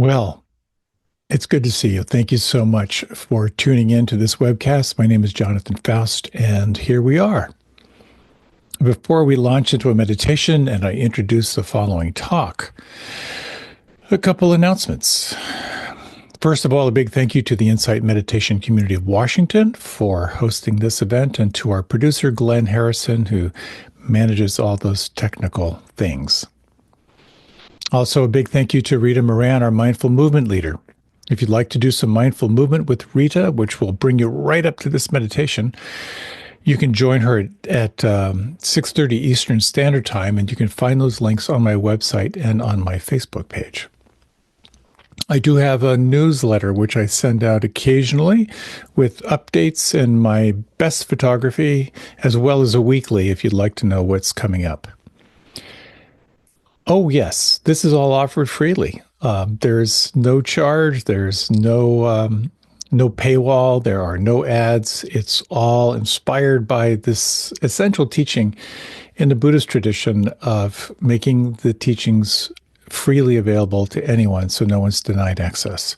Well, it's good to see you. Thank you so much for tuning in to this webcast. My name is Jonathan Foust, and here we are. Before we launch into a meditation and I introduce the following talk, a couple announcements. First of all, a big thank you to the Insight Meditation Community of Washington for hosting this event, and to our producer, Glenn Harrison, who manages all those technical things. Also, a big thank you to Rita Moran, our mindful movement leader. If you'd like to do some mindful movement with Rita, which will bring you right up to this meditation, you can join her at 6:30 Eastern Standard Time, and you can find those links on my website and on my Facebook page. I do have a newsletter which I send out occasionally with updates and my best photography, as well as a weekly if you'd like to know what's coming up. Oh, yes, this is all offered freely. There's no charge. There's no paywall. There are no ads. It's all inspired by this essential teaching in the Buddhist tradition of making the teachings freely available to anyone, so no one's denied access.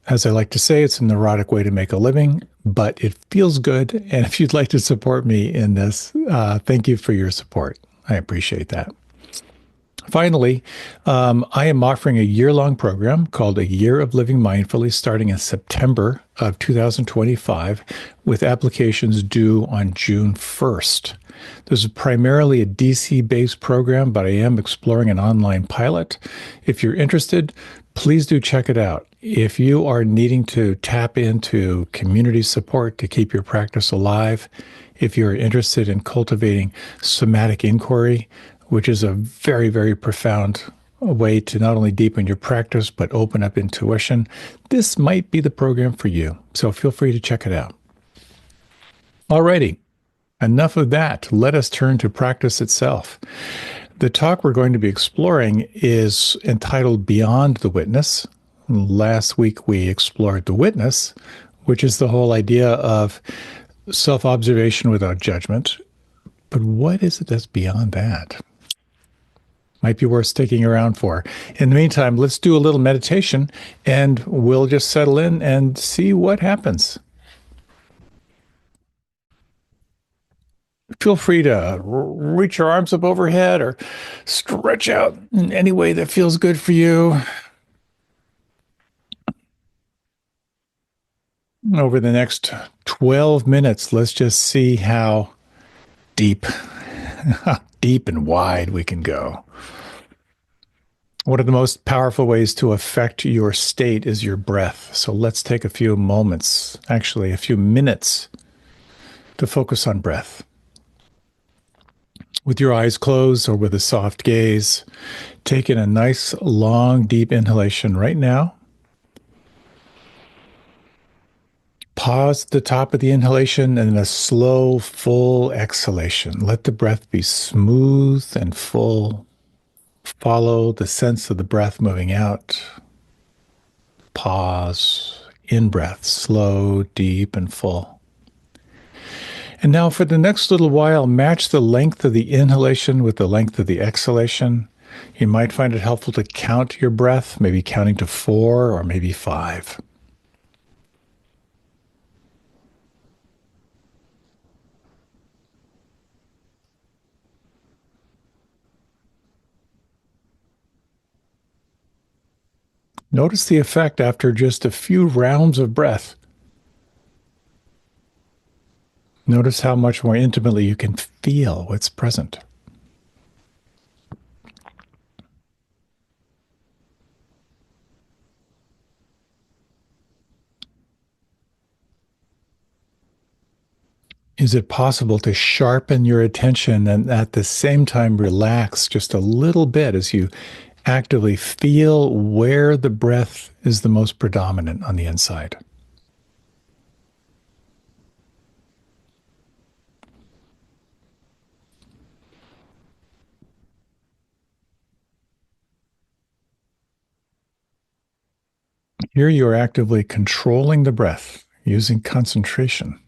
As I like to say, it's a neurotic way to make a living, but it feels good. And if you'd like to support me in this, thank you for your support. I appreciate that. Finally, I am offering a year-long program called A Year of Living Mindfully starting in September of 2025 with applications due on June 1st. This is primarily a DC-based program, but I am exploring an online pilot. If you're interested, please do check it out. If you are needing to tap into community support to keep your practice alive, if you're interested in cultivating somatic inquiry, which is a very, very profound way to not only deepen your practice, but open up intuition, this might be the program for you. So feel free to check it out. Alrighty, enough of that. Let us turn to practice itself. The talk we're going to be exploring is entitled Beyond the Witness. Last week we explored the witness, which is the whole idea of self-observation without judgment. But what is it that's beyond that? Might be worth sticking around for. In the meantime, let's do a little meditation and we'll just settle in and see what happens. Feel free to reach your arms up overhead or stretch out in any way that feels good for you. Over the next 12 minutes, let's just see how deep, how deep and wide we can go. One of the most powerful ways to affect your state is your breath. So let's take a few moments, actually a few minutes, to focus on breath. With your eyes closed or with a soft gaze, take in a nice, long, deep inhalation right now. Pause at the top of the inhalation and a slow, full exhalation. Let the breath be smooth and full. Follow the sense of the breath moving out. Pause. In-breath, slow, deep, and full. And now for the next little while, match the length of the inhalation with the length of the exhalation. You might find it helpful to count your breath, maybe counting to 4 or maybe 5. Notice the effect after just a few rounds of breath. Notice how much more intimately you can feel what's present. Is it possible to sharpen your attention and at the same time relax just a little bit as you actively feel where the breath is the most predominant on the inside? Here you are actively controlling the breath using concentration.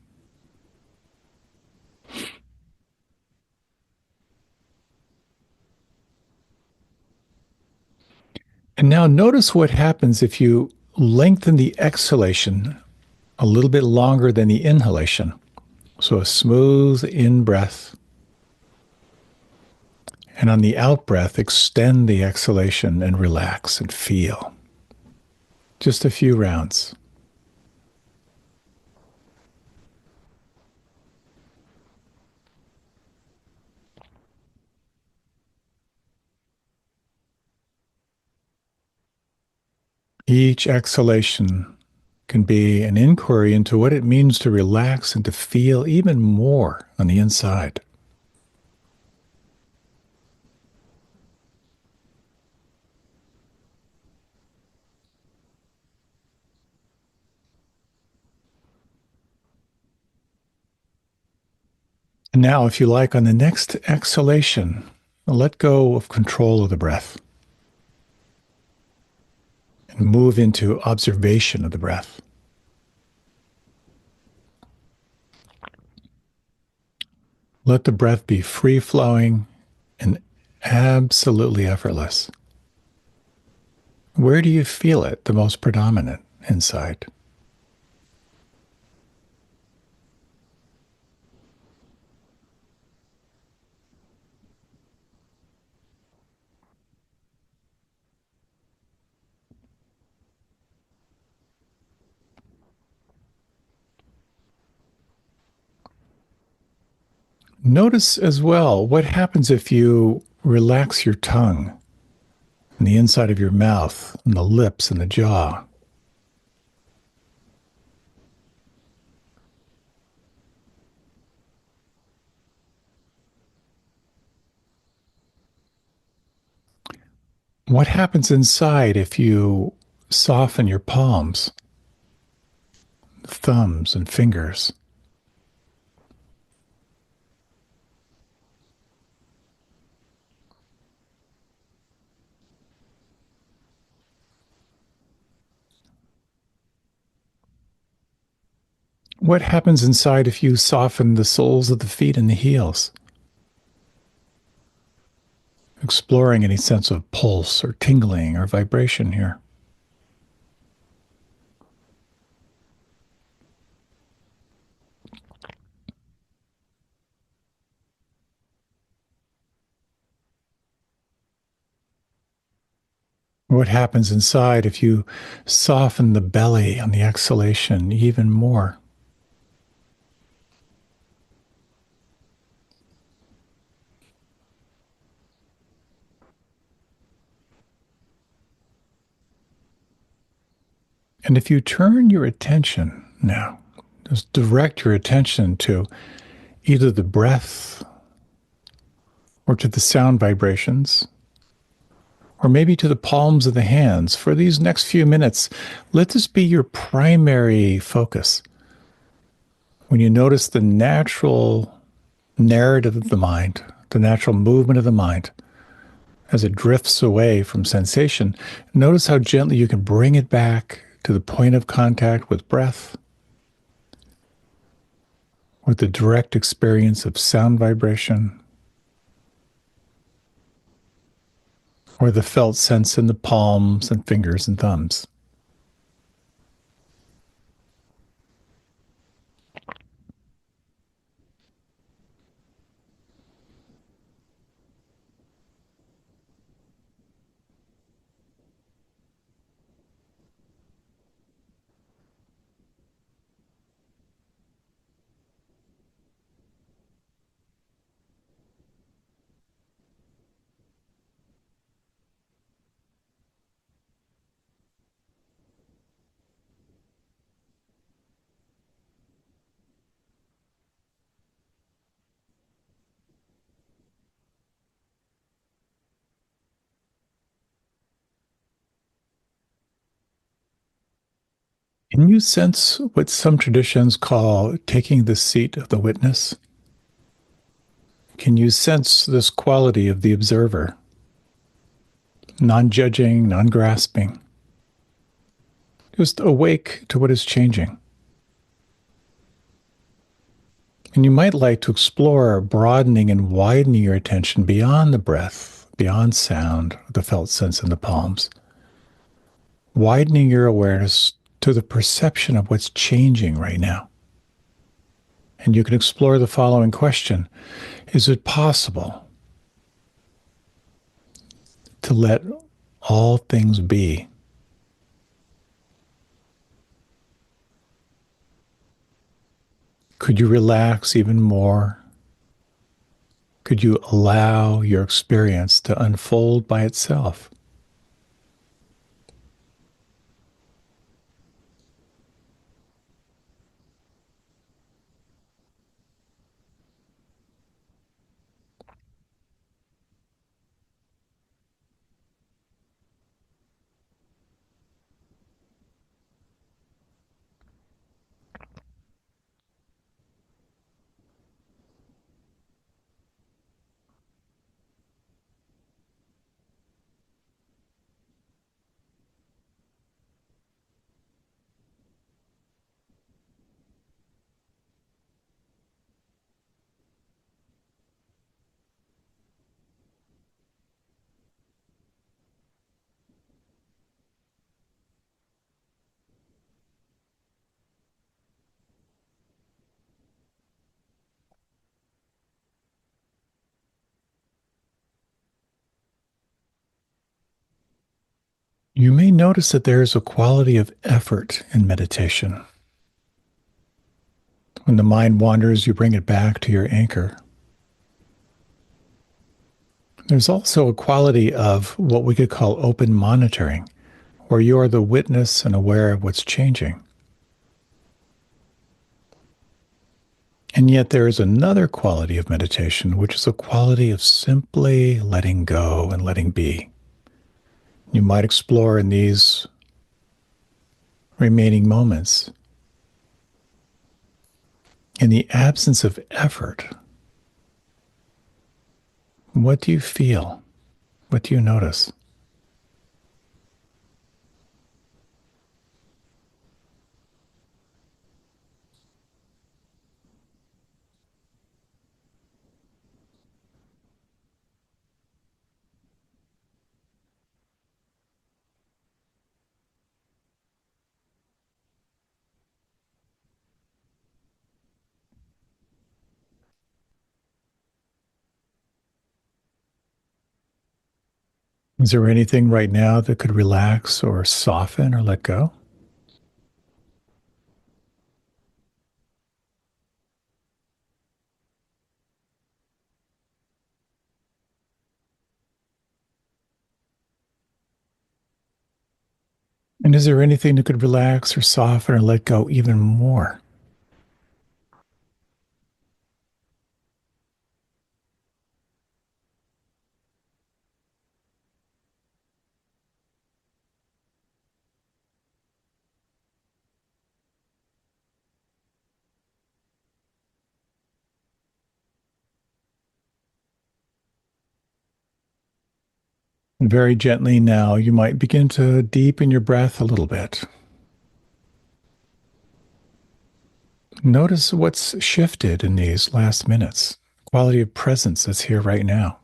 And now notice what happens if you lengthen the exhalation a little bit longer than the inhalation. So a smooth in breath. And on the out breath, extend the exhalation and relax and feel. Just a few rounds. Each exhalation can be an inquiry into what it means to relax and to feel even more on the inside. And now, if you like, on the next exhalation, let go of control of the breath and move into observation of the breath. Let the breath be free flowing and absolutely effortless. Where do you feel it the most predominant inside? Notice as well what happens if you relax your tongue and the inside of your mouth and the lips and the jaw. What happens inside if you soften your palms, thumbs, and fingers? What happens inside if you soften the soles of the feet and the heels? Exploring any sense of pulse or tingling or vibration here. What happens inside if you soften the belly on the exhalation even more? And if you turn your attention now, just direct your attention to either the breath or to the sound vibrations, or maybe to the palms of the hands. For these next few minutes, let this be your primary focus. When you notice the natural narrative of the mind, the natural movement of the mind, as it drifts away from sensation, notice how gently you can bring it back to the point of contact with breath, with the direct experience of sound vibration, or the felt sense in the palms and fingers and thumbs. Can you sense what some traditions call taking the seat of the witness? Can you sense this quality of the observer? Non-judging, non-grasping. Just awake to what is changing. And you might like to explore broadening and widening your attention beyond the breath, beyond sound, the felt sense in the palms, widening your awareness to the perception of what's changing right now. And you can explore the following question: is it possible to let all things be? Could you relax even more? Could you allow your experience to unfold by itself? You may notice that there is a quality of effort in meditation. When the mind wanders, you bring it back to your anchor. There's also a quality of what we could call open monitoring, where you are the witness and aware of what's changing. And yet there is another quality of meditation, which is a quality of simply letting go and letting be. You might explore in these remaining moments. In the absence of effort, what do you feel? What do you notice? Is there anything right now that could relax or soften or let go? And is there anything that could relax or soften or let go even more? And very gently now, you might begin to deepen your breath a little bit. Notice what's shifted in these last minutes, quality of presence that's here right now.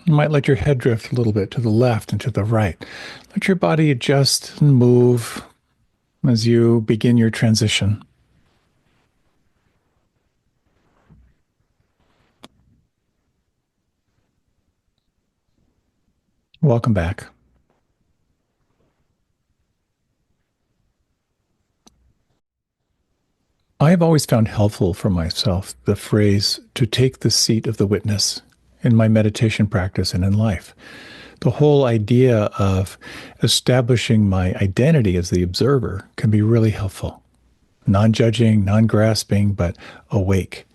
You might let your head drift a little bit to the left and to the right. Let your body adjust and move as you begin your transition. Welcome back. I have always found helpful for myself the phrase to take the seat of the witness in my meditation practice and in life. The whole idea of establishing my identity as the observer can be really helpful. Non judging, non grasping, but awake.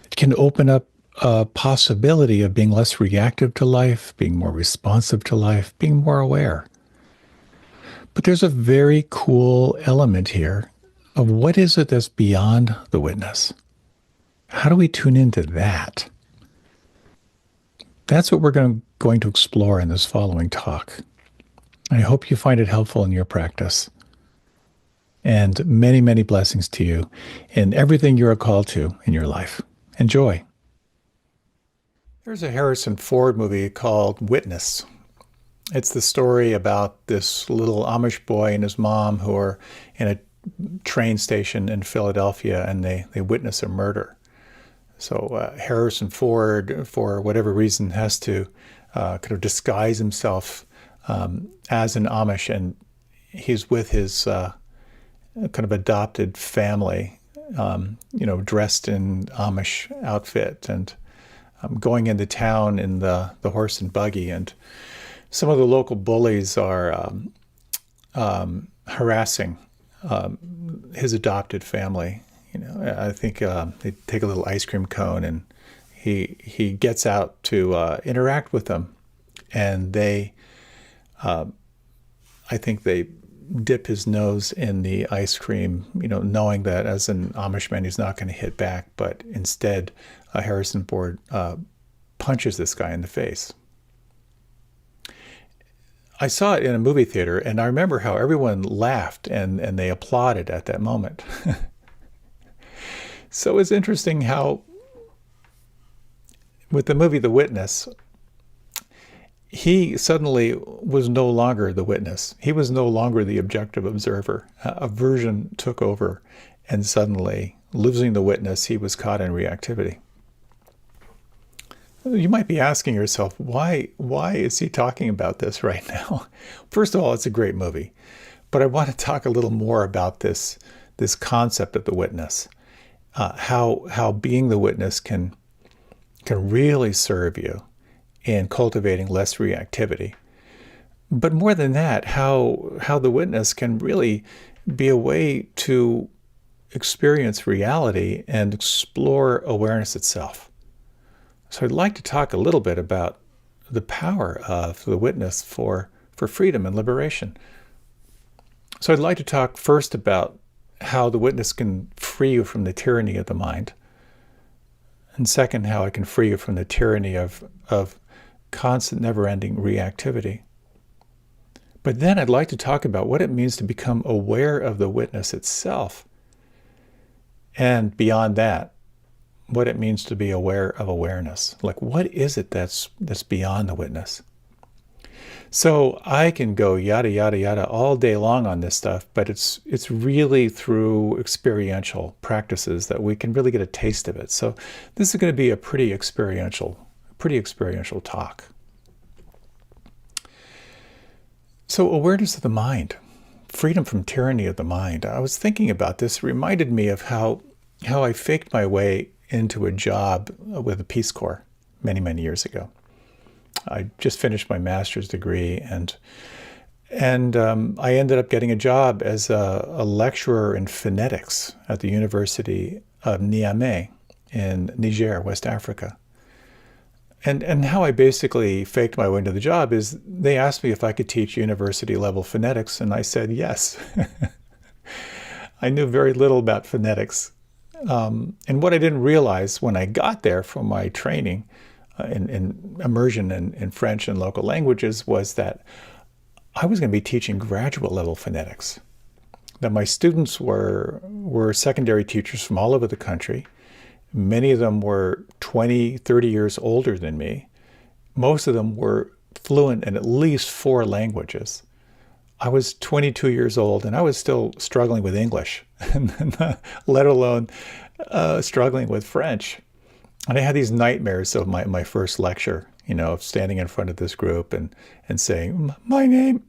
It can open up a possibility of being less reactive to life, being more responsive to life, being more aware. But there's a very cool element here of what is it that's beyond the witness? How do we tune into that? That's what we're going to explore in this following talk. I hope you find it helpful in your practice. And many, many blessings to you in everything you're called to in your life. Enjoy. There's a Harrison Ford movie called Witness. It's the story about this little Amish boy and his mom who are in a train station in Philadelphia, and they witness a murder. So Harrison Ford, for whatever reason, has to kind of disguise himself as an Amish, and he's with his kind of adopted family, dressed in Amish outfit, and going into town in the horse and buggy. And some of the local bullies are harassing his adopted family. I think they take a little ice cream cone, and he gets out to interact with them, and I think they dip his nose in the ice cream, knowing that as an Amish man he's not going to hit back, but instead Harrison Ford punches this guy in the face. I saw it in a movie theater, and I remember how everyone laughed and they applauded at that moment. So it's interesting how, with the movie The Witness, he suddenly was no longer the witness. He was no longer the objective observer. Aversion took over, and suddenly, losing the witness, he was caught in reactivity. You might be asking yourself, why is he talking about this right now? First of all, it's a great movie, but I want to talk a little more about this concept of the witness, how being the witness can really serve you in cultivating less reactivity. But more than that, how the witness can really be a way to experience reality and explore awareness itself. So I'd like to talk a little bit about the power of the witness for freedom and liberation. So I'd like to talk first about how the witness can free you from the tyranny of the mind. And second, how it can free you from the tyranny of constant, never-ending reactivity. But then I'd like to talk about what it means to become aware of the witness itself. And beyond that, what it means to be aware of awareness. Like, what is it that's beyond the witness? So I can go yada, yada, yada all day long on this stuff, but it's really through experiential practices that we can really get a taste of it. So this is going to be a pretty experiential talk. So awareness of the mind, freedom from tyranny of the mind. I was thinking about this. It reminded me of how I faked my way into a job with the Peace Corps many years ago. I just finished my master's degree, and I ended up getting a job as a lecturer in phonetics at the University of Niamey in Niger, West Africa. And how I basically faked my way into the job is they asked me if I could teach university level phonetics, and I said yes. I knew very little about phonetics. And what I didn't realize when I got there from my training in immersion in French and local languages was that I was going to be teaching graduate level phonetics. That my students were secondary teachers from all over the country. Many of them were 20, 30 years older than me. Most of them were fluent in at least 4 languages. I was 22 years old, and I was still struggling with English, let alone struggling with French. And I had these nightmares of my first lecture, of standing in front of this group and saying, my name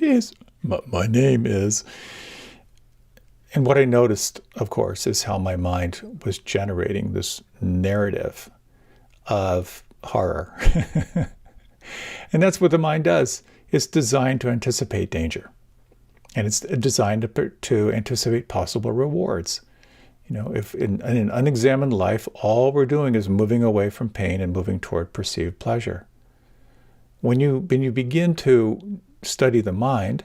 is. And what I noticed, of course, is how my mind was generating this narrative of horror. And that's what the mind does. It's designed to anticipate danger. And it's designed to anticipate possible rewards. If in an unexamined life, all we're doing is moving away from pain and moving toward perceived pleasure. When you begin to study the mind,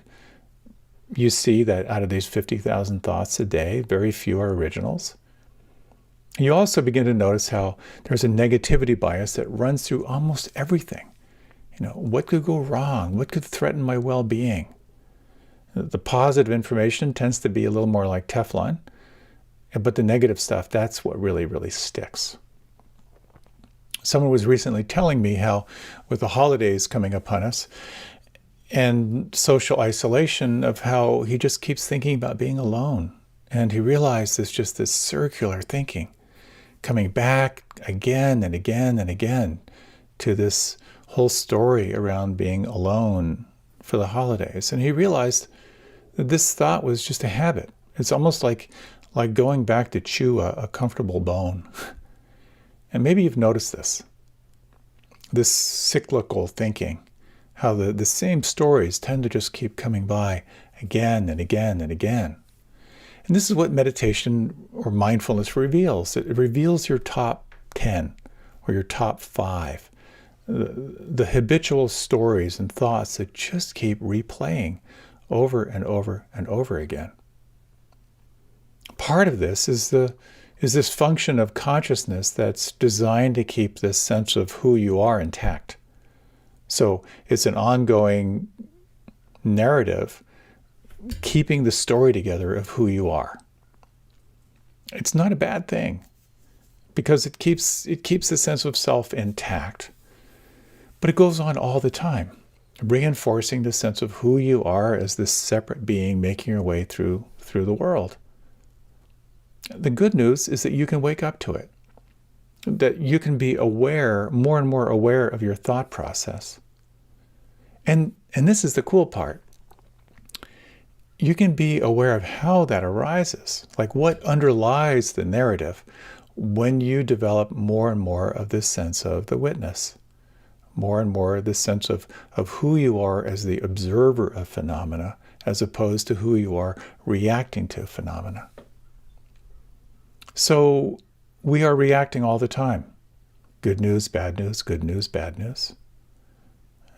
you see that out of these 50,000 thoughts a day, very few are originals. You also begin to notice how there's a negativity bias that runs through almost everything. What could go wrong? What could threaten my well-being? The positive information tends to be a little more like Teflon, but the negative stuff, that's what really sticks. Someone was recently telling me how, with the holidays coming upon us and social isolation, of how he just keeps thinking about being alone. And he realized it's just this circular thinking, coming back again and again and again to this whole story around being alone for the holidays. And he realized that this thought was just a habit. It's almost like going back to chew a comfortable bone. And maybe you've noticed this cyclical thinking, how the same stories tend to just keep coming by again and again and again. And this is what meditation or mindfulness reveals. It reveals your top 10 or your top 5, the habitual stories and thoughts that just keep replaying over and over and over again. Part of this is this function of consciousness that's designed to keep this sense of who you are intact. So it's an ongoing narrative keeping the story together of who you are. It's not a bad thing because it keeps the sense of self intact, but it goes on all the time, reinforcing the sense of who you are as this separate being making your way through the world. The good news is that you can wake up to it, that you can be aware, more and more aware of your thought process. And this is the cool part. You can be aware of how that arises, like what underlies the narrative when you develop more and more of this sense of the witness, more and more of this sense of who you are as the observer of phenomena, as opposed to who you are reacting to phenomena. So we are reacting all the time. Good news, bad news, good news, bad news.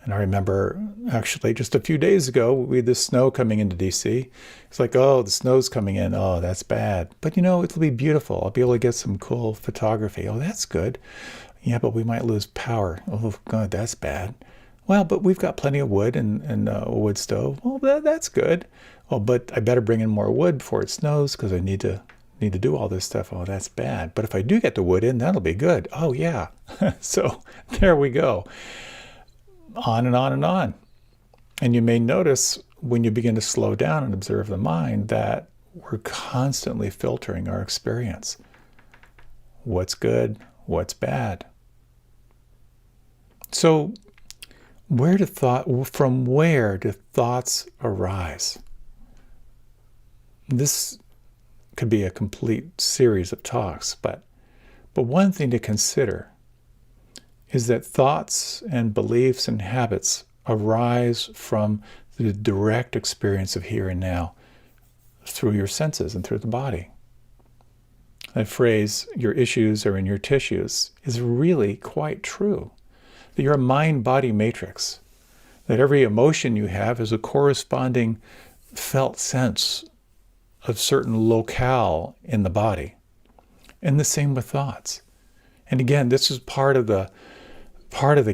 And I remember actually just a few days ago, we had the snow coming into DC. It's like, oh, the snow's coming in. Oh, that's bad. But it'll be beautiful. I'll be able to get some cool photography. Oh, that's good. Yeah, but we might lose power. Oh, God, that's bad. Well, but we've got plenty of wood and a wood stove. Well, that's good. Oh, but I better bring in more wood before it snows because I need to do all this stuff. Oh, that's bad. But if I do get the wood in, that'll be good. Oh, yeah. So there we go. On and on and on. And you may notice when you begin to slow down and observe the mind that we're constantly filtering our experience. What's good? What's bad? So from where do thoughts arise? This could be a complete series of talks, but one thing to consider is that thoughts and beliefs and habits arise from the direct experience of here and now through your senses and through the body. That phrase, your issues are in your tissues, is really quite true. That you're a mind-body matrix, that every emotion you have is a corresponding felt sense of certain locale in the body. And the same with thoughts. And again, this is part of the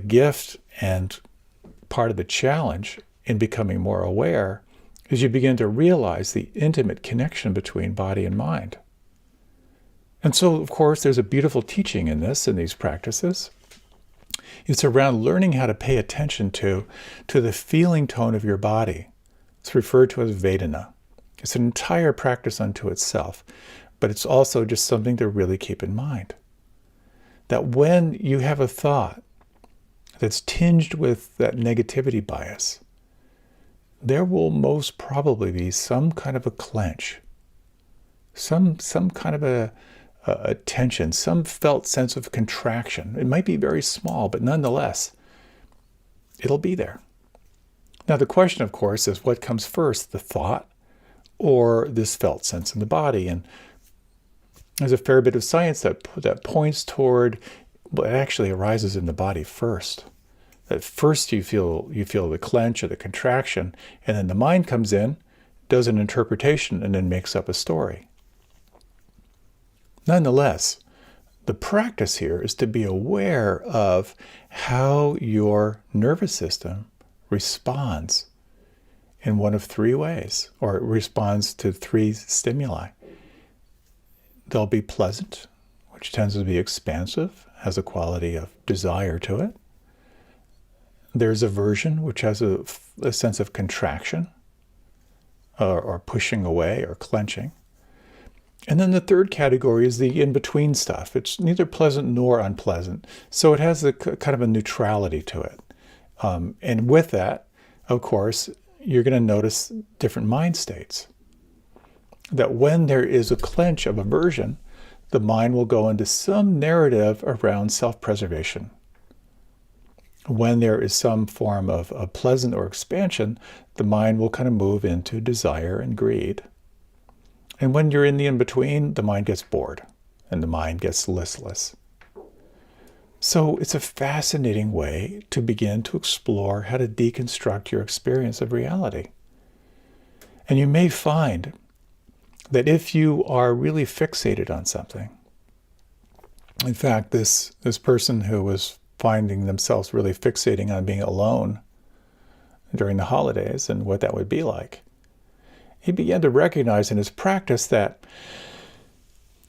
gift and part of the challenge in becoming more aware, is you begin to realize the intimate connection between body and mind. And so, of course, there's a beautiful teaching in these practices. It's around learning how to pay attention to the feeling tone of your body. It's referred to as Vedana. It's an entire practice unto itself, but it's also just something to really keep in mind. That when you have a thought that's tinged with that negativity bias, there will most probably be some kind of a clench, some kind of a tension, some felt sense of contraction. It might be very small, but nonetheless, it'll be there. Now, the question, of course, is what comes first, the thought or this felt sense in the body? And there's a fair bit of science that points toward what actually arises in the body first. That first you feel the clench or the contraction, and then the mind comes in, does an interpretation, and then makes up a story. Nonetheless, the practice here is to be aware of how your nervous system responds in one of 3 ways, or it responds to 3 stimuli. They'll be pleasant, which tends to be expansive, has a quality of desire to it. There's aversion, which has a sense of contraction, or pushing away or clenching. And then the third category is the in-between stuff. It's neither pleasant nor unpleasant. So it has a kind of a neutrality to it. And with that, of course, you're going to notice different mind states. That when there is a clench of aversion, the mind will go into some narrative around self-preservation. When there is some form of pleasant or expansion, the mind will kind of move into desire and greed. And when you're in the in-between, the mind gets bored and the mind gets listless. So it's a fascinating way to begin to explore how to deconstruct your experience of reality. And you may find that if you are really fixated on something, in fact, this person who was finding themselves really fixating on being alone during the holidays and what that would be like, he began to recognize in his practice that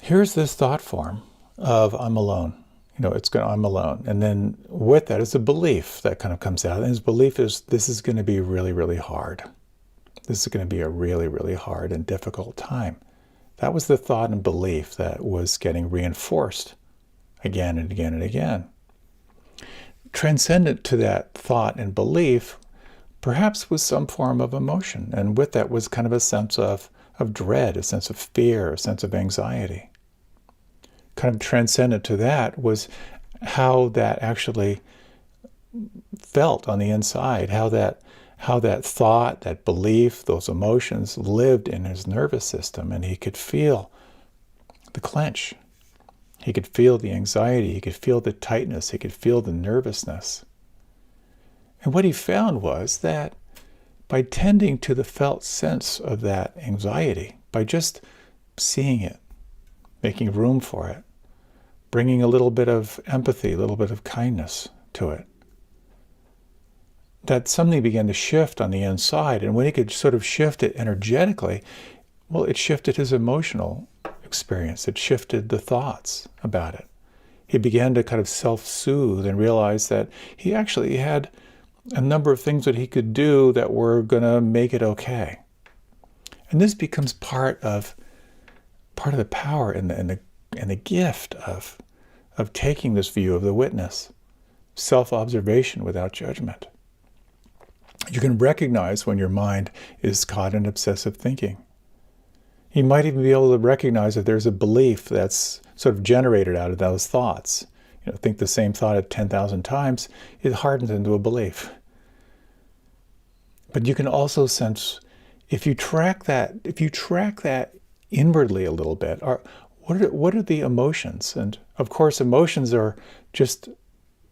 here's this thought form of I'm alone. I'm alone. And then with that is a belief that kind of comes out. And his belief is this is going to be really, really hard. This is going to be a really, really hard and difficult time. That was the thought and belief that was getting reinforced again and again and again. Transcendent to that thought and belief perhaps was some form of emotion. And with that was kind of a sense of dread, a sense of fear, a sense of anxiety. Kind of transcendent to that was how that actually felt on the inside, how that thought, that belief, those emotions lived in his nervous system, and he could feel the clench. He could feel the anxiety, he could feel the tightness, he could feel the nervousness. And what he found was that by tending to the felt sense of that anxiety, by just seeing it, making room for it, bringing a little bit of empathy, a little bit of kindness to it, that something began to shift on the inside. And when he could sort of shift it energetically, well, it shifted his emotional experience. It shifted the thoughts about it. He began to kind of self-soothe and realize that he actually had a number of things that he could do that were going to make it okay. And this becomes part of the power and the gift of taking this view of the witness, self-observation without judgment. You can recognize when your mind is caught in obsessive thinking. You might even be able to recognize if there's a belief that's sort of generated out of those thoughts. Think the same thought at 10,000 times, it hardens into a belief. But you can also sense, if you track that inwardly a little bit, what are the emotions? And of course, emotions are just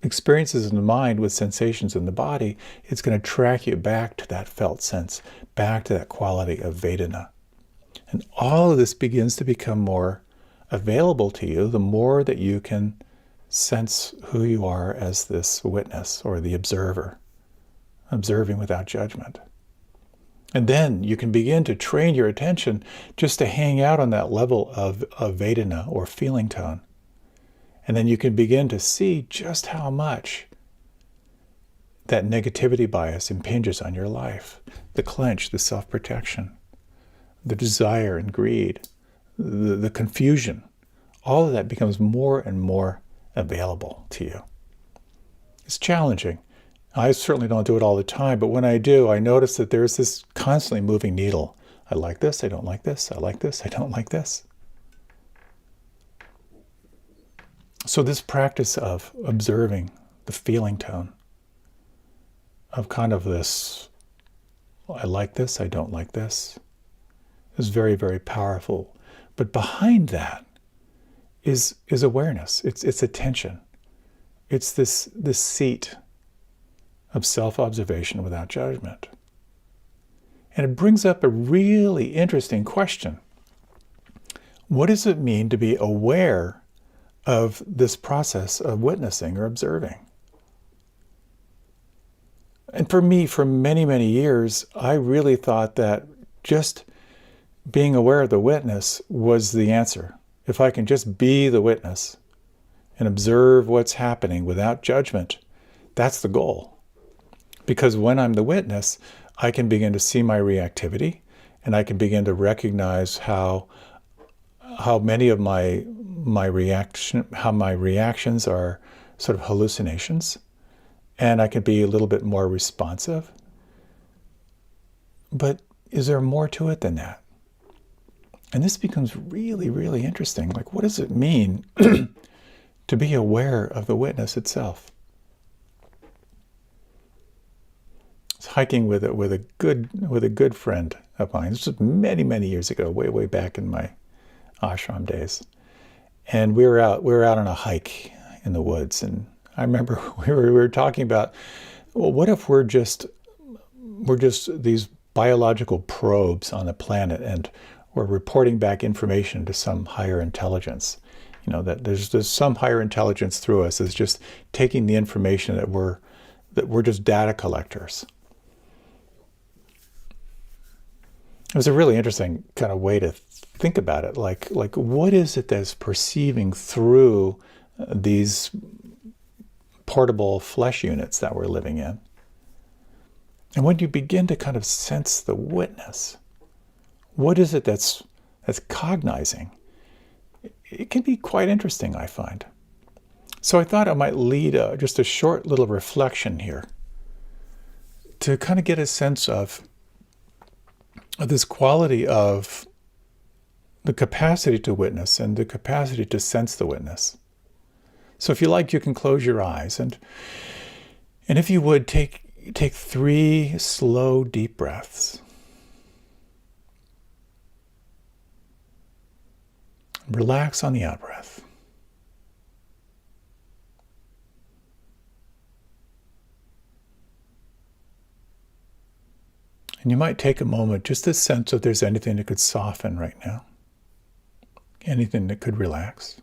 experiences in the mind with sensations in the body. It's going to track you back to that felt sense, back to that quality of Vedana. And all of this begins to become more available to you the more that you can sense who you are as this witness or the observer, observing without judgment. And then you can begin to train your attention just to hang out on that level of Vedana or feeling tone. And then you can begin to see just how much that negativity bias impinges on your life. The clench, the self-protection, the desire and greed, the confusion. All of that becomes more and more available to you. It's challenging. I certainly don't do it all the time, but when I do, I notice that there's this constantly moving needle. I like this, I don't like this, I like this, I don't like this. So this practice of observing the feeling tone, of kind of this, I like this, I don't like this, is very, very powerful. But behind that is awareness. It's attention. It's this seat of self-observation without judgment. And it brings up a really interesting question. What does it mean to be aware of this process of witnessing or observing? And for me, for many, many years, I really thought that just being aware of the witness was the answer. if I can just be the witness and observe what's happening without judgment, that's the goal. Because when I'm the witness, I can begin to see my reactivity, and I can begin to recognize how many of my reactions are sort of hallucinations, and I can be a little bit more responsive. But is there more to it than that? And this becomes really, really interesting. Like, what does it mean to be aware of the witness itself? I was hiking with a good friend of mine. This was many, many years ago, way back in my ashram days. And we were out on a hike in the woods, and I remember we were talking about, well, what if we're just these biological probes on the planet, and we're reporting back information to some higher intelligence. You know, that there's some higher intelligence through us is just taking the information that we're just data collectors. It was a really interesting kind of way to think about it. Like what is it that's perceiving through these portable flesh units that we're living in? And when you begin to kind of sense the witness, what is it that's cognizing? It can be quite interesting, I find. So I thought I might lead just a short little reflection here to kind of get a sense of this quality of the capacity to witness and the capacity to sense the witness. So if you like, you can close your eyes, and if you would, take 3 slow, deep breaths. Relax on the out-breath. And you might take a moment just to sense if there's anything that could soften right now, anything that could relax.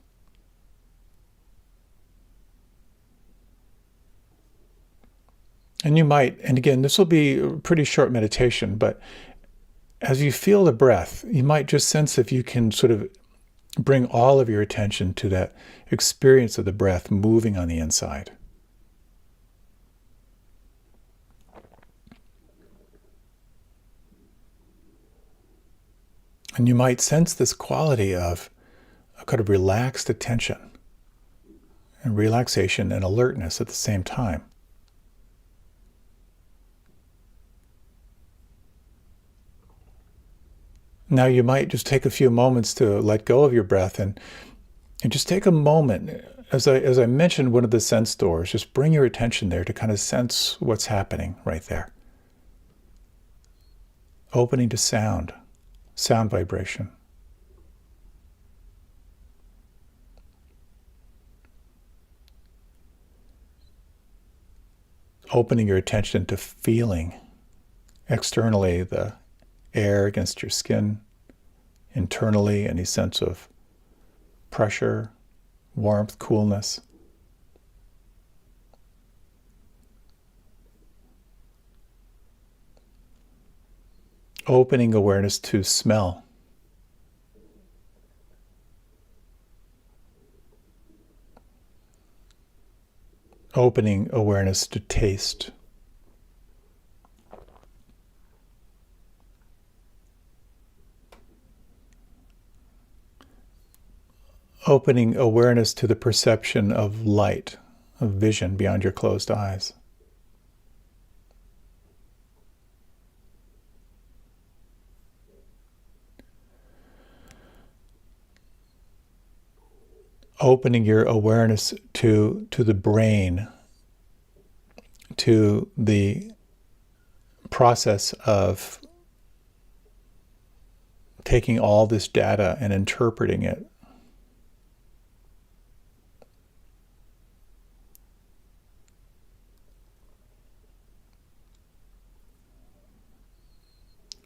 And you might, and again, this will be a pretty short meditation, but as you feel the breath, you might just sense if you can sort of bring all of your attention to that experience of the breath moving on the inside. And you might sense this quality of a kind of relaxed attention and relaxation and alertness at the same time. Now you might just take a few moments to let go of your breath and just take a moment. As I mentioned, one of the sense doors, just bring your attention there to kind of sense what's happening right there. Opening to sound vibration. Opening your attention to feeling externally the air against your skin, internally any sense of pressure, warmth, coolness. Opening awareness to smell. Opening awareness to taste. Opening awareness to the perception of light, of vision beyond your closed eyes. Opening your awareness to the brain, to the process of taking all this data and interpreting it.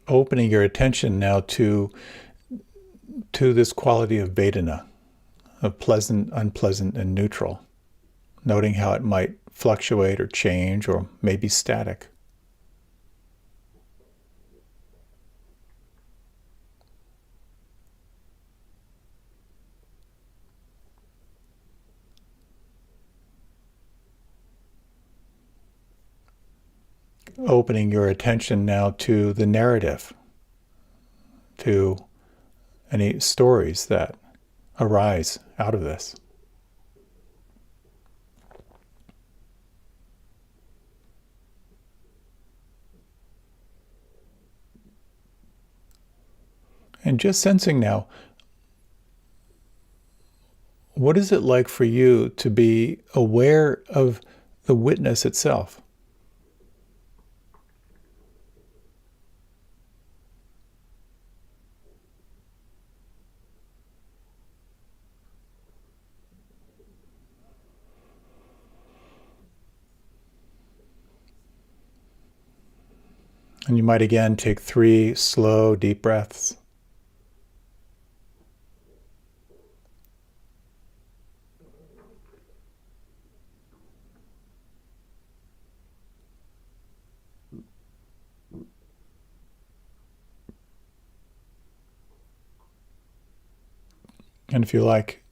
Opening your attention now to this quality of Vedana, of pleasant, unpleasant, and neutral, noting how it might fluctuate or change or maybe static. opening your attention now to the narrative, to any stories that arise out of this. And just sensing now, what is it like for you to be aware of the witness itself? And you might again take 3 slow, deep breaths. And if you like,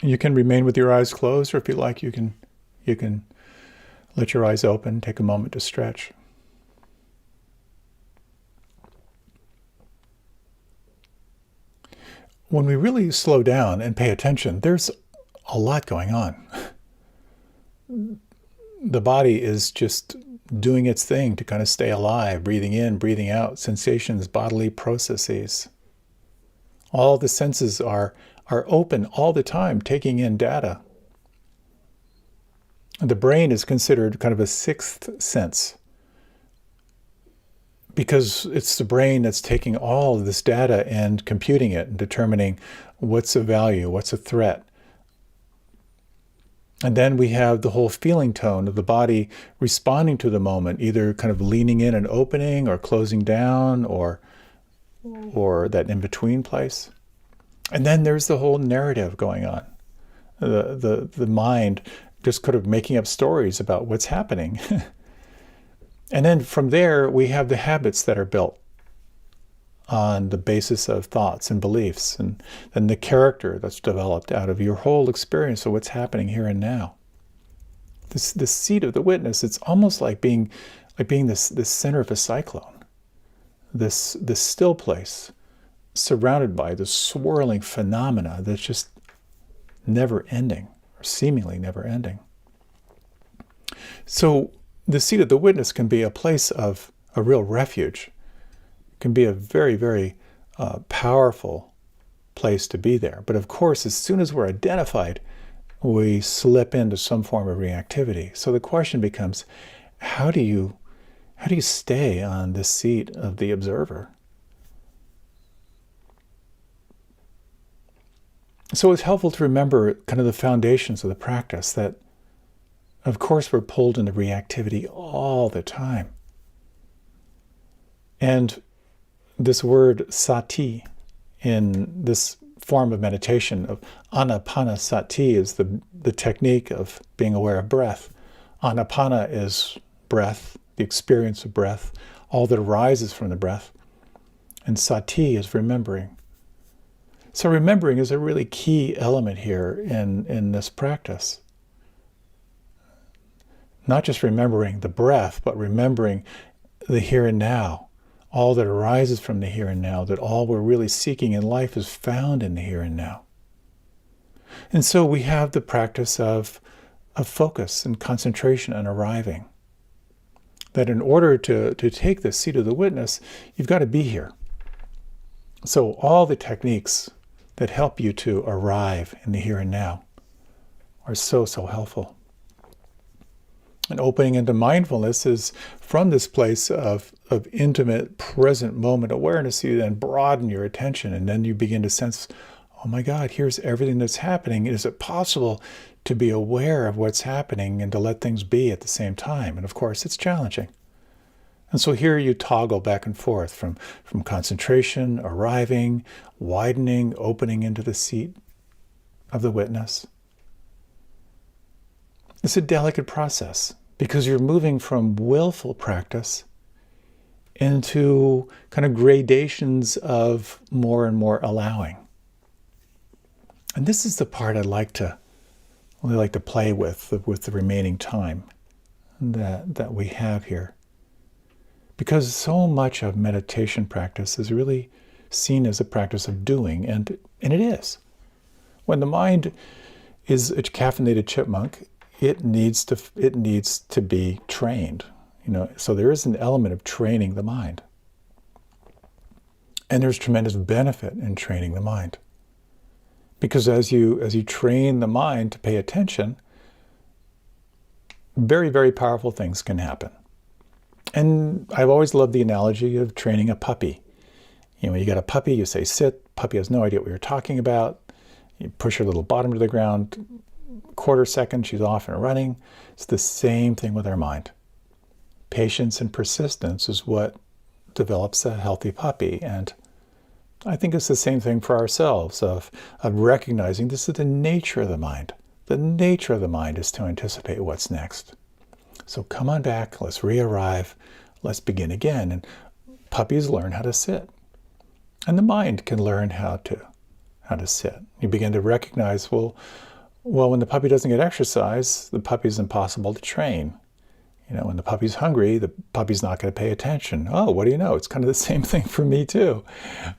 you can remain with your eyes closed, or if you like, you can let your eyes open, take a moment to stretch. When we really slow down and pay attention, there's a lot going on. The body is just doing its thing to kind of stay alive, breathing in, breathing out, sensations, bodily processes. All the senses are open all the time, taking in data. The brain is considered kind of a 6th sense, because it's the brain that's taking all of this data and computing it and determining what's of value, what's a threat. And then we have the whole feeling tone of the body responding to the moment, either kind of leaning in and opening or closing down, or that in-between place. And then there's the whole narrative going on. The mind just kind of making up stories about what's happening. And then from there, we have the habits that are built on the basis of thoughts and beliefs, and then the character that's developed out of your whole experience of what's happening here and now. This seat of the witness, it's almost like being this center of a cyclone, this still place, surrounded by this swirling phenomena that's just never ending, or seemingly never ending. So the seat of the witness can be a place of a real refuge. It can be a very, very powerful place to be there. But of course, as soon as we're identified, we slip into some form of reactivity. So the question becomes, how do you stay on this seat of the observer? So it's helpful to remember kind of the foundations of the practice, that of course we're pulled into reactivity all the time. And this word sati in this form of meditation of anapanasati is the technique of being aware of breath. Anapana is breath, the experience of breath, all that arises from the breath. And sati is remembering. So remembering is a really key element here in this practice. Not just remembering the breath, but remembering the here and now, all that arises from the here and now, that all we're really seeking in life is found in the here and now. And so we have the practice of focus and concentration and arriving. That in order to take the seat of the witness, you've got to be here. So all the techniques that help you to arrive in the here and now are so helpful. And opening into mindfulness is from this place of intimate, present moment awareness. You then broaden your attention, and then you begin to sense, oh my God, here's everything that's happening. Is it possible to be aware of what's happening and to let things be at the same time? And of course, it's challenging. And so here you toggle back and forth from concentration, arriving, widening, opening into the seat of the witness. It's a delicate process because you're moving from willful practice into kind of gradations of more and more allowing. And this is the part I'd like to play with the remaining time. that we have here. Because so much of meditation practice is really seen as a practice of doing, and it is. When the mind is a caffeinated chipmunk, it needs to be trained. So there is an element of training the mind. And there's tremendous benefit in training the mind. Because as you train the mind to pay attention, very, very powerful things can happen. And I've always loved the analogy of training a puppy. You got a puppy, you say sit, puppy has no idea what you're talking about. You push her little bottom to the ground, quarter second, she's off and running. It's the same thing with our mind. Patience and persistence is what develops a healthy puppy. And I think it's the same thing for ourselves, of recognizing this is the nature of the mind. The nature of the mind is to anticipate what's next. So come on back, let's re-arrive, let's begin again. And puppies learn how to sit. And the mind can learn how to sit. You begin to recognize, well, when the puppy doesn't get exercise, the puppy's impossible to train. When the puppy's hungry, the puppy's not going to pay attention. Oh, what do you know? It's kind of the same thing for me too.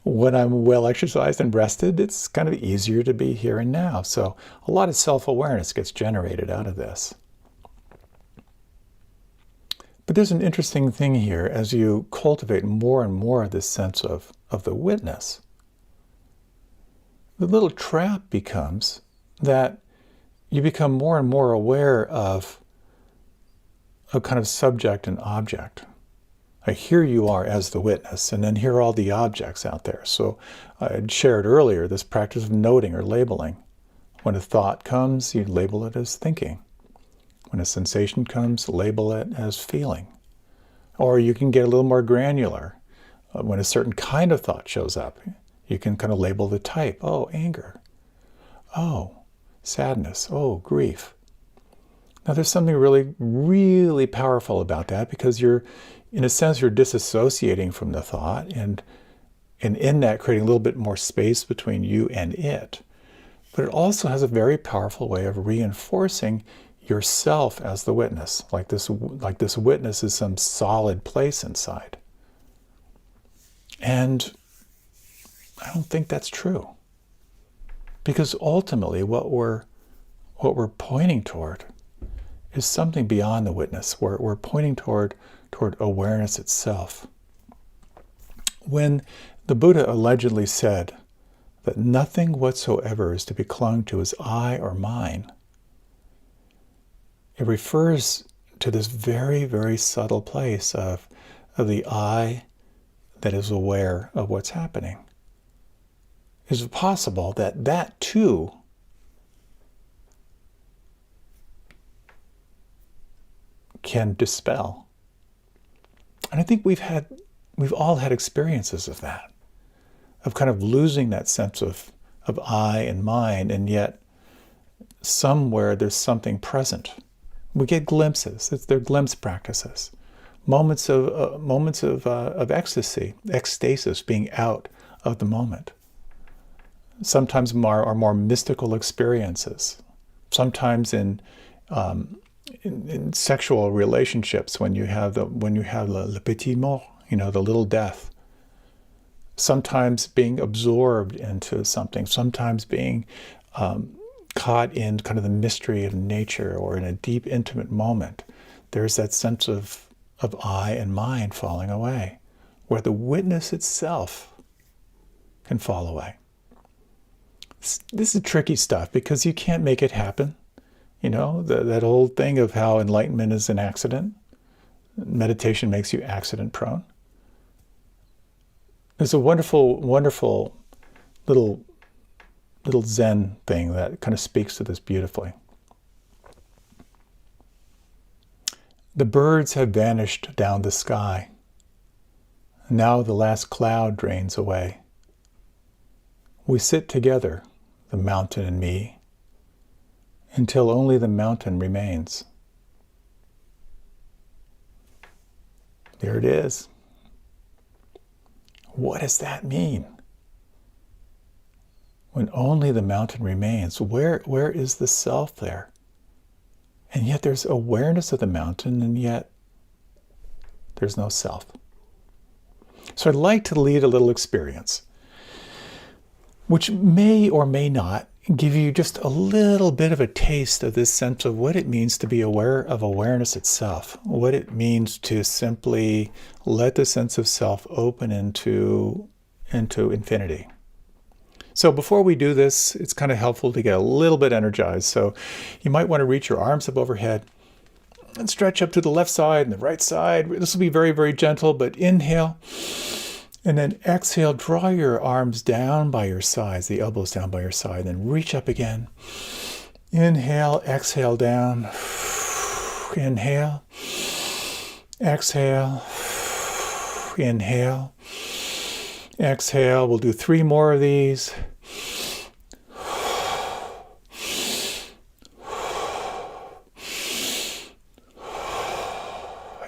When I'm well exercised and rested, it's kind of easier to be here and now. So a lot of self-awareness gets generated out of this. But there's an interesting thing here as you cultivate more and more this sense of the witness. The little trap becomes that you become more and more aware of a kind of subject and object. Here you are as the witness, and then here are all the objects out there. So I had shared earlier this practice of noting or labeling. When a thought comes, you label it as thinking. When a sensation comes, label it as feeling. Or you can get a little more granular. When a certain kind of thought shows up, you can kind of label the type. Oh, anger. Oh, sadness. Oh, grief. Now there's something really, really powerful about that, because in a sense, you're disassociating from the thought, and in that creating a little bit more space between you and it. But it also has a very powerful way of reinforcing yourself as the witness, like this witness is some solid place inside. And I don't think that's true, because ultimately what we're pointing toward is something beyond the witness. We're pointing toward awareness itself. When the Buddha allegedly said that nothing whatsoever is to be clung to as I or mine, it refers to this very, very subtle place of the I that is aware of what's happening. Is it possible that too can dispel? And I think we've all had experiences of that, of kind of losing that sense of I and mine, and yet somewhere there's something present. We get glimpses. They're glimpse practices, moments of ecstasy, ecstasis, being out of the moment. Sometimes are more mystical experiences. Sometimes in sexual relationships, when you have le petit mort, the little death. Sometimes being absorbed into something. Sometimes being caught in kind of the mystery of nature, or in a deep, intimate moment. There's that sense of I and mine falling away, where the witness itself can fall away. This is tricky stuff, because you can't make it happen. That old thing of how enlightenment is an accident. Meditation makes you accident prone. There's a wonderful, wonderful little Zen thing that kind of speaks to this beautifully. The birds have vanished down the sky. Now the last cloud drains away. We sit together, the mountain and me, until only the mountain remains. There it is. What does that mean? When only the mountain remains, where is the self there? And yet there's awareness of the mountain, and yet there's no self. So I'd like to lead a little experience, which may or may not give you just a little bit of a taste of this sense of what it means to be aware of awareness itself, what it means to simply let the sense of self open into infinity. So before we do this, it's kind of helpful to get a little bit energized. So you might want to reach your arms up overhead and stretch up to the left side and the right side. This will be very, very gentle, but inhale. And then exhale, draw your arms down by your sides, the elbows down by your side, then reach up again. Inhale, exhale down. Inhale, exhale, inhale, exhale. We'll do 3 more of these.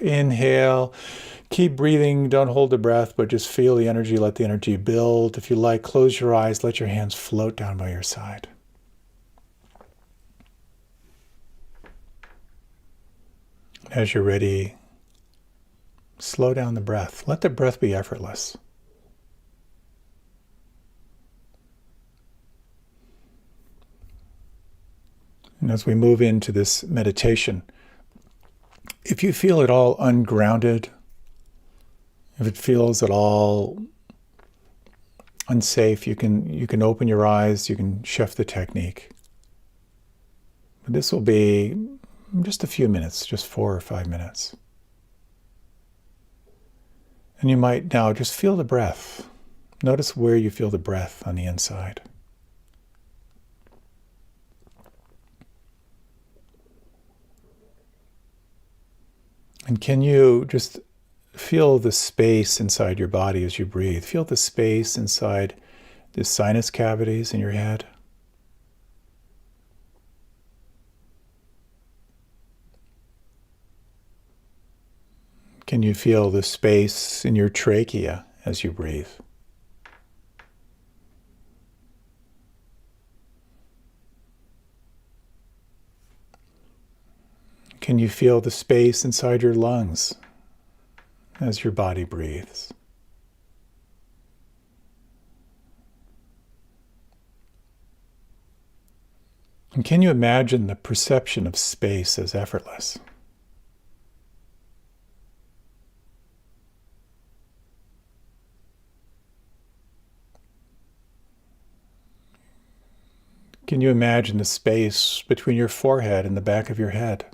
Inhale. Keep breathing, don't hold the breath, but just feel the energy, let the energy build. If you like, close your eyes, let your hands float down by your side. As you're ready, slow down the breath. Let the breath be effortless. And as we move into this meditation, if you feel at all ungrounded, if it feels at all unsafe, you can open your eyes, you can shift the technique. But this will be just a few minutes, just 4 or 5 minutes. And you might now just feel the breath. Notice where you feel the breath on the inside. And can you just feel the space inside your body as you breathe? Feel the space inside the sinus cavities in your head. Can you feel the space in your trachea as you breathe? Can you feel the space inside your lungs as your body breathes? And can you imagine the perception of space as effortless? Can you imagine the space between your forehead and the back of your head?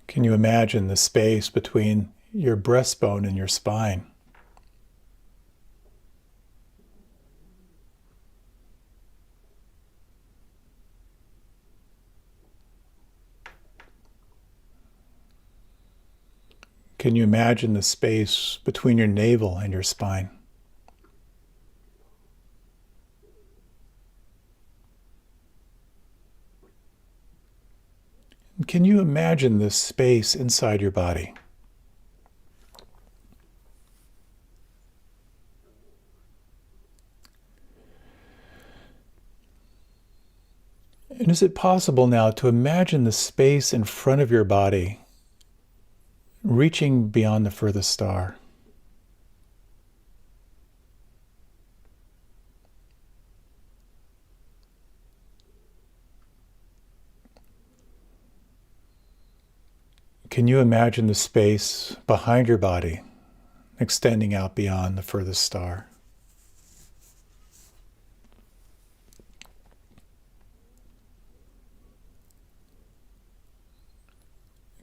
Can you imagine the space between your breastbone and your spine? Can you imagine the space between your navel and your spine? And can you imagine this space inside your body? And is it possible now to imagine the space in front of your body reaching beyond the furthest star? Can you imagine the space behind your body extending out beyond the furthest star?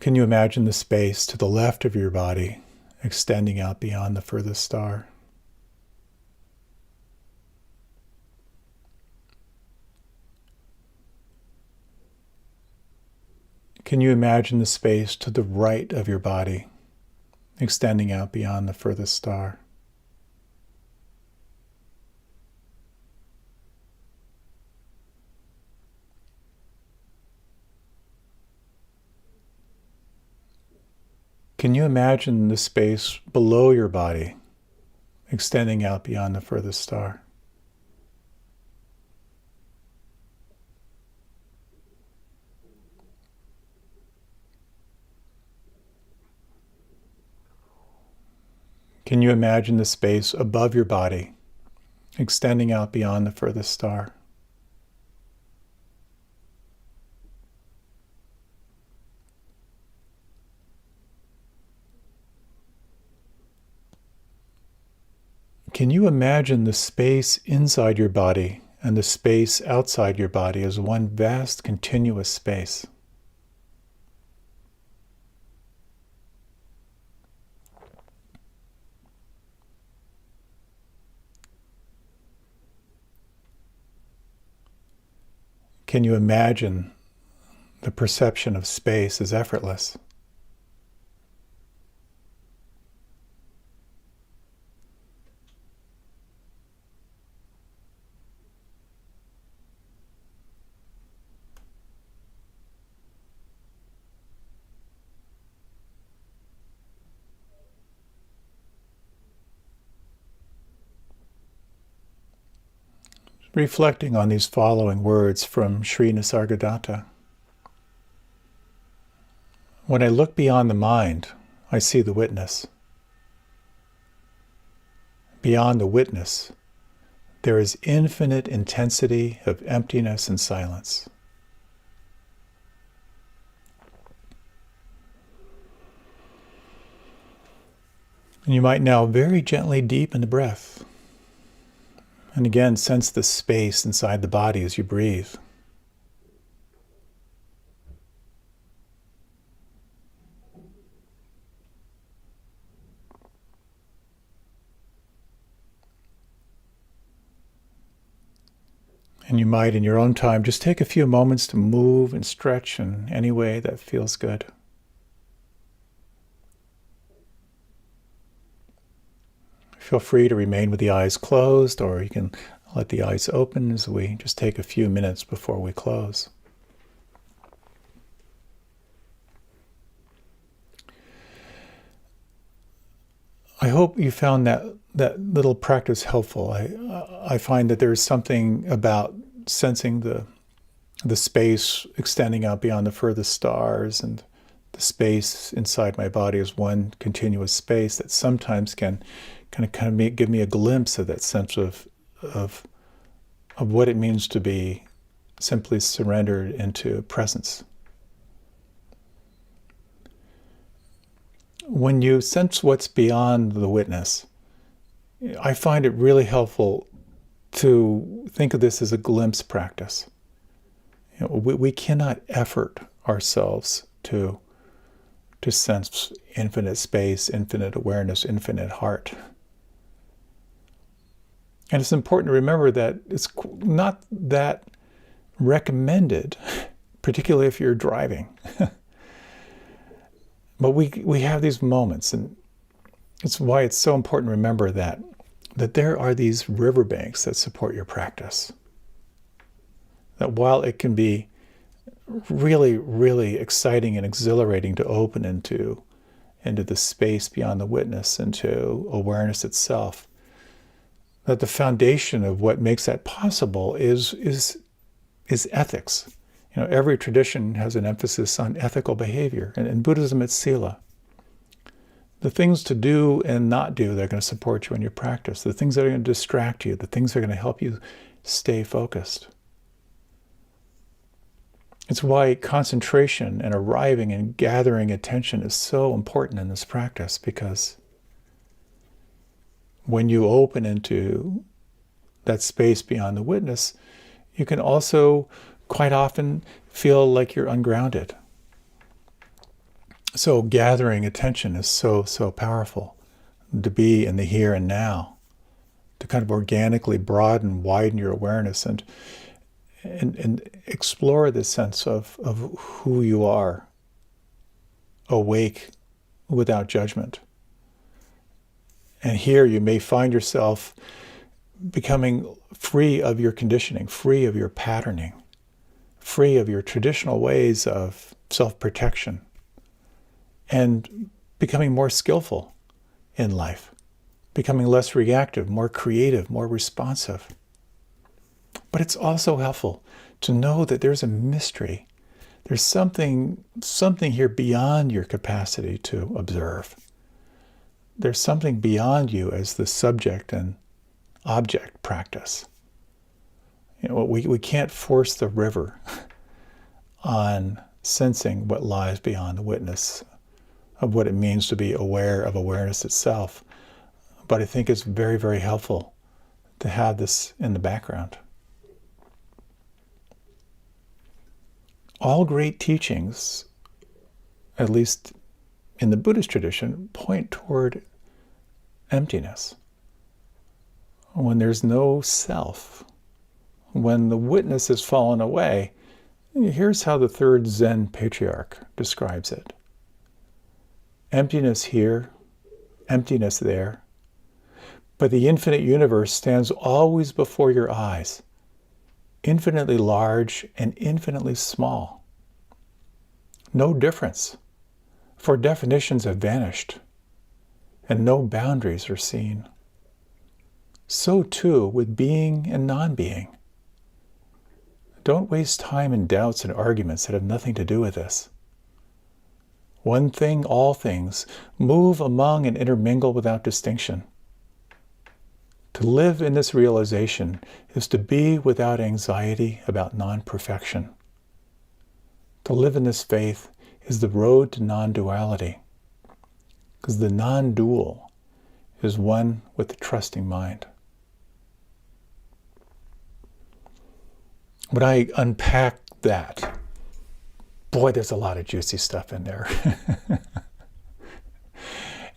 Can you imagine the space to the left of your body extending out beyond the furthest star? Can you imagine the space to the right of your body extending out beyond the furthest star? Can you imagine the space below your body extending out beyond the furthest star? Can you imagine the space above your body extending out beyond the furthest star? Can you imagine the space inside your body and the space outside your body as one vast continuous space? Can you imagine the perception of space as effortless? Reflecting on these following words from Sri Nisargadatta. When I look beyond the mind, I see the witness. Beyond the witness, there is infinite intensity of emptiness and silence. And you might now very gently deepen the breath. And again, sense the space inside the body as you breathe. And you might, in your own time, just take a few moments to move and stretch in any way that feels good. Feel free to remain with the eyes closed, or you can let the eyes open as we just take a few minutes before we close. I hope you found that little practice helpful. I find that there's something about sensing the space extending out beyond the furthest stars and the space inside my body as one continuous space that sometimes can kind of give me a glimpse of that sense of what it means to be simply surrendered into presence. When you sense what's beyond the witness, I find it really helpful to think of this as a glimpse practice. We cannot effort ourselves to sense infinite space, infinite awareness, infinite heart. And it's important to remember that it's not that recommended, particularly if you're driving. But we have these moments, and it's why it's so important to remember that there are these riverbanks that support your practice. That while it can be really, really exciting and exhilarating to open into the space beyond the witness, into awareness itself, that the foundation of what makes that possible is ethics. Every tradition has an emphasis on ethical behavior, and in Buddhism it's sila. The things to do and not do that are going to support you in your practice, the things that are going to distract you, the things that are going to help you stay focused. It's why concentration and arriving and gathering attention is so important in this practice, because when you open into that space beyond the witness, you can also quite often feel like you're ungrounded. So gathering attention is so powerful, to be in the here and now, to kind of organically broaden, widen your awareness and explore this sense of who you are, awake without judgment. And here you may find yourself becoming free of your conditioning, free of your patterning, free of your traditional ways of self-protection, and becoming more skillful in life, becoming less reactive, more creative, more responsive. But it's also helpful to know that there's a mystery. There's something here beyond your capacity to observe. There's something beyond you as the subject and object practice. We can't force the river on sensing what lies beyond the witness of what it means to be aware of awareness itself. But I think it's very, very helpful to have this in the background. All great teachings, at least in the Buddhist tradition, point toward emptiness. When there's no self, when the witness has fallen away, here's how the third Zen patriarch describes it. Emptiness here, emptiness there, but the infinite universe stands always before your eyes, infinitely large and infinitely small. No difference, for definitions have vanished, and no boundaries are seen. So too with being and non-being. Don't waste time in doubts and arguments that have nothing to do with this. One thing, all things, move among and intermingle without distinction. To live in this realization is to be without anxiety about non-perfection. To live in this faith is the road to non-duality, because the non-dual is one with the trusting mind. When I unpack that, boy, there's a lot of juicy stuff in there.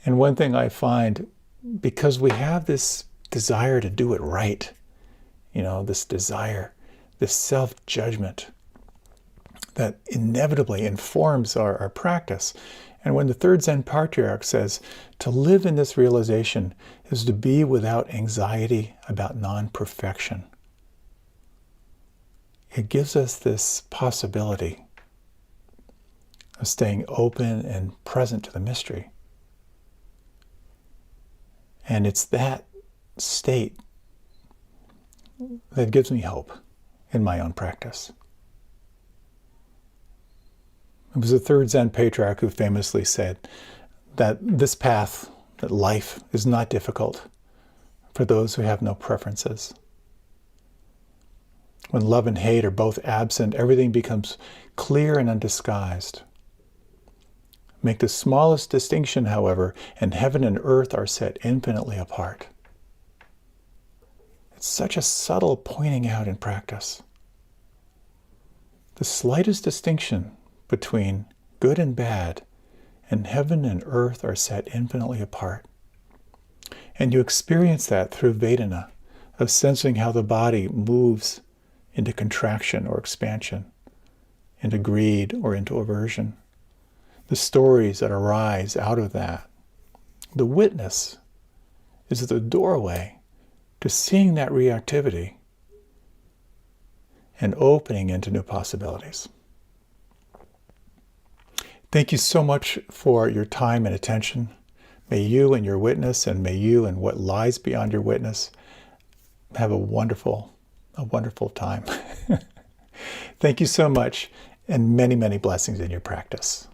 And one thing I find, because we have this desire to do it right, this desire, this self-judgment that inevitably informs our practice. And when the third Zen patriarch says, to live in this realization is to be without anxiety about non-perfection, it gives us this possibility of staying open and present to the mystery. And it's that state that gives me hope in my own practice. It was the third Zen patriarch who famously said that this path, that life, is not difficult for those who have no preferences. When love and hate are both absent, everything becomes clear and undisguised. Make the smallest distinction, however, and heaven and earth are set infinitely apart. It's such a subtle pointing out in practice. The slightest distinction between good and bad, and heaven and earth are set infinitely apart. And you experience that through Vedana, of sensing how the body moves into contraction or expansion, into greed or into aversion. The stories that arise out of that. The witness is the doorway to seeing that reactivity and opening into new possibilities. Thank you so much for your time and attention. May you and your witness, and may you and what lies beyond your witness, have a wonderful time. Thank you so much, and many, many blessings in your practice.